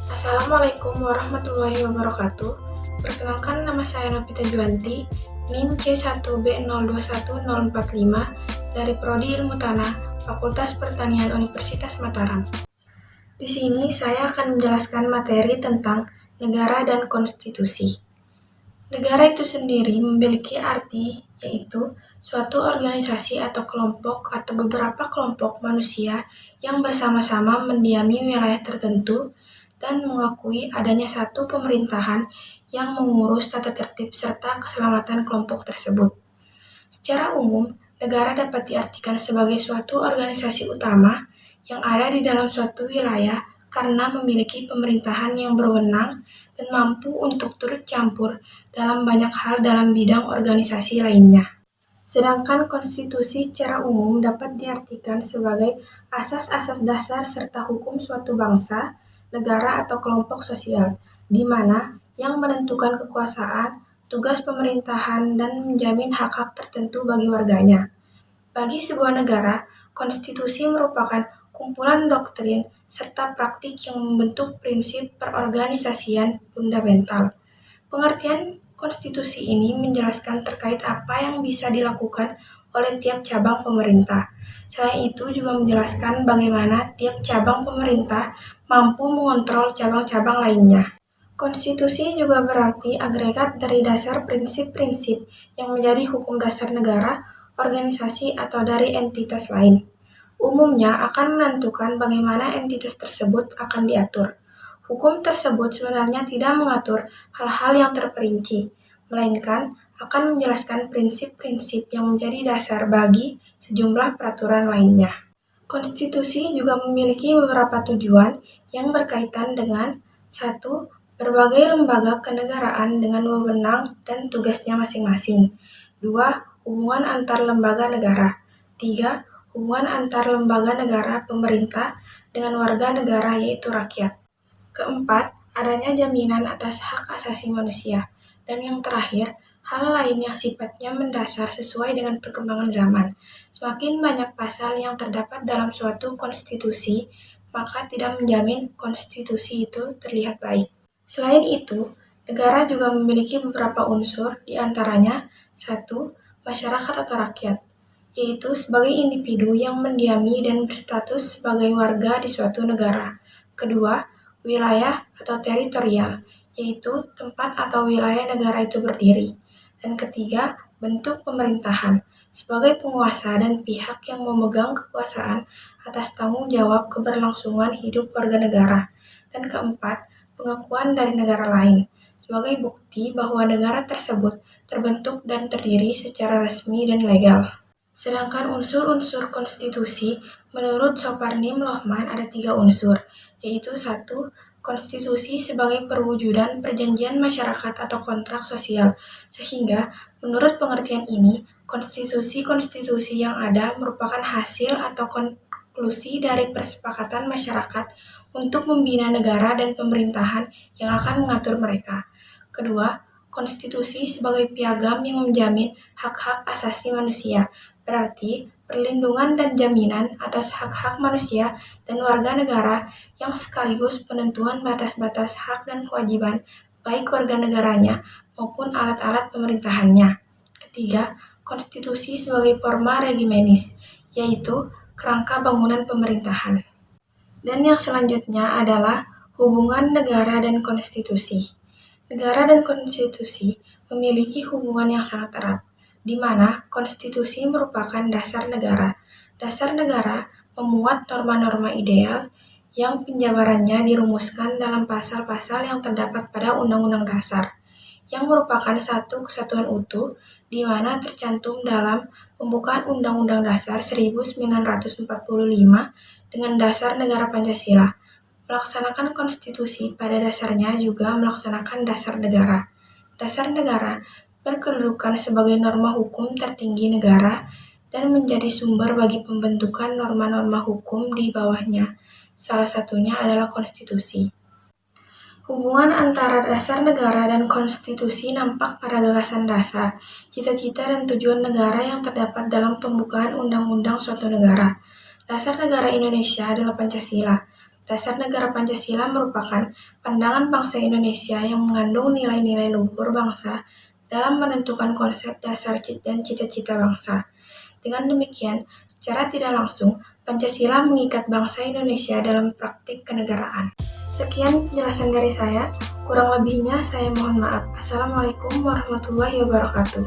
Assalamualaikum warahmatullahi wabarakatuh. Perkenalkan, nama saya Novita Juanti, NIM C1B021045 dari Prodi Ilmu Tanah, Fakultas Pertanian Universitas Mataram. Di sini saya akan menjelaskan materi tentang negara dan konstitusi. Negara itu sendiri memiliki arti, yaitu suatu organisasi atau kelompok atau beberapa kelompok manusia yang bersama-sama mendiami wilayah tertentu dan mengakui adanya satu pemerintahan yang mengurus tata tertib serta keselamatan kelompok tersebut. Secara umum, negara dapat diartikan sebagai suatu organisasi utama yang ada di dalam suatu wilayah karena memiliki pemerintahan yang berwenang dan mampu untuk turut campur dalam banyak hal dalam bidang organisasi lainnya. Sedangkan konstitusi secara umum dapat diartikan sebagai asas-asas dasar serta hukum suatu bangsa, negara atau kelompok sosial, di mana yang menentukan kekuasaan, tugas pemerintahan, dan menjamin hak-hak tertentu bagi warganya. Bagi sebuah negara, konstitusi merupakan kumpulan doktrin serta praktik yang membentuk prinsip perorganisasian fundamental. Pengertian konstitusi ini menjelaskan terkait apa yang bisa dilakukan oleh tiap cabang pemerintah. Selain itu juga menjelaskan bagaimana tiap cabang pemerintah mampu mengontrol cabang-cabang lainnya. Konstitusi juga berarti agregat dari dasar prinsip-prinsip yang menjadi hukum dasar negara, organisasi, atau dari entitas lain. Umumnya akan menentukan bagaimana entitas tersebut akan diatur. Hukum tersebut sebenarnya tidak mengatur hal-hal yang terperinci, melainkan akan menjelaskan prinsip-prinsip yang menjadi dasar bagi sejumlah peraturan lainnya. Konstitusi juga memiliki beberapa tujuan yang berkaitan dengan 1. Berbagai lembaga kenegaraan dengan wewenang dan tugasnya masing-masing. 2. Hubungan antar lembaga negara. 3. Hubungan antar lembaga negara pemerintah dengan warga negara yaitu rakyat. Keempat, adanya jaminan atas hak asasi manusia. Dan yang terakhir, hal lain yang sifatnya mendasar sesuai dengan perkembangan zaman. Semakin banyak pasal yang terdapat dalam suatu konstitusi, maka tidak menjamin konstitusi itu terlihat baik. Selain itu, negara juga memiliki beberapa unsur, di antaranya 1. Masyarakat atau rakyat, yaitu sebagai individu yang mendiami dan berstatus sebagai warga di suatu negara. Kedua, wilayah atau teritorial, yaitu tempat atau wilayah negara itu berdiri. Dan ketiga, bentuk pemerintahan, sebagai penguasa dan pihak yang memegang kekuasaan atas tanggung jawab keberlangsungan hidup warga negara. Dan keempat, pengakuan dari negara lain, sebagai bukti bahwa negara tersebut terbentuk dan terdiri secara resmi dan legal. Sedangkan unsur-unsur konstitusi menurut Soeparnim Lohman ada 3 unsur, yaitu 1. Konstitusi sebagai perwujudan perjanjian masyarakat atau kontrak sosial, sehingga menurut pengertian ini, konstitusi-konstitusi yang ada merupakan hasil atau konklusi dari persepakatan masyarakat untuk membina negara dan pemerintahan yang akan mengatur mereka. Kedua, konstitusi sebagai piagam yang menjamin hak-hak asasi manusia, berarti perlindungan dan jaminan atas hak-hak manusia dan warga negara yang sekaligus penentuan batas-batas hak dan kewajiban baik warga negaranya maupun alat-alat pemerintahannya. Ketiga, konstitusi sebagai forma regimenis, yaitu kerangka bangunan pemerintahan. Dan yang selanjutnya adalah hubungan negara dan konstitusi. Negara dan konstitusi memiliki hubungan yang sangat erat, di mana konstitusi merupakan dasar negara. Dasar negara memuat norma-norma ideal yang penjabarannya dirumuskan dalam pasal-pasal yang terdapat pada Undang-Undang Dasar, yang merupakan satu kesatuan utuh, di mana tercantum dalam pembukaan Undang-Undang Dasar 1945 dengan dasar negara Pancasila. Melaksanakan konstitusi pada dasarnya juga melaksanakan dasar negara. Dasar negara berkedudukan sebagai norma hukum tertinggi negara dan menjadi sumber bagi pembentukan norma-norma hukum di bawahnya. Salah satunya adalah konstitusi. Hubungan antara dasar negara dan konstitusi nampak pada gagasan dasar, cita-cita dan tujuan negara yang terdapat dalam pembukaan undang-undang suatu negara. Dasar negara Indonesia adalah Pancasila. Dasar Negara Pancasila merupakan pandangan bangsa Indonesia yang mengandung nilai-nilai luhur bangsa dalam menentukan konsep dasar dan cita-cita bangsa. Dengan demikian, secara tidak langsung, Pancasila mengikat bangsa Indonesia dalam praktik kenegaraan. Sekian penjelasan dari saya, kurang lebihnya saya mohon maaf. Assalamualaikum warahmatullahi wabarakatuh.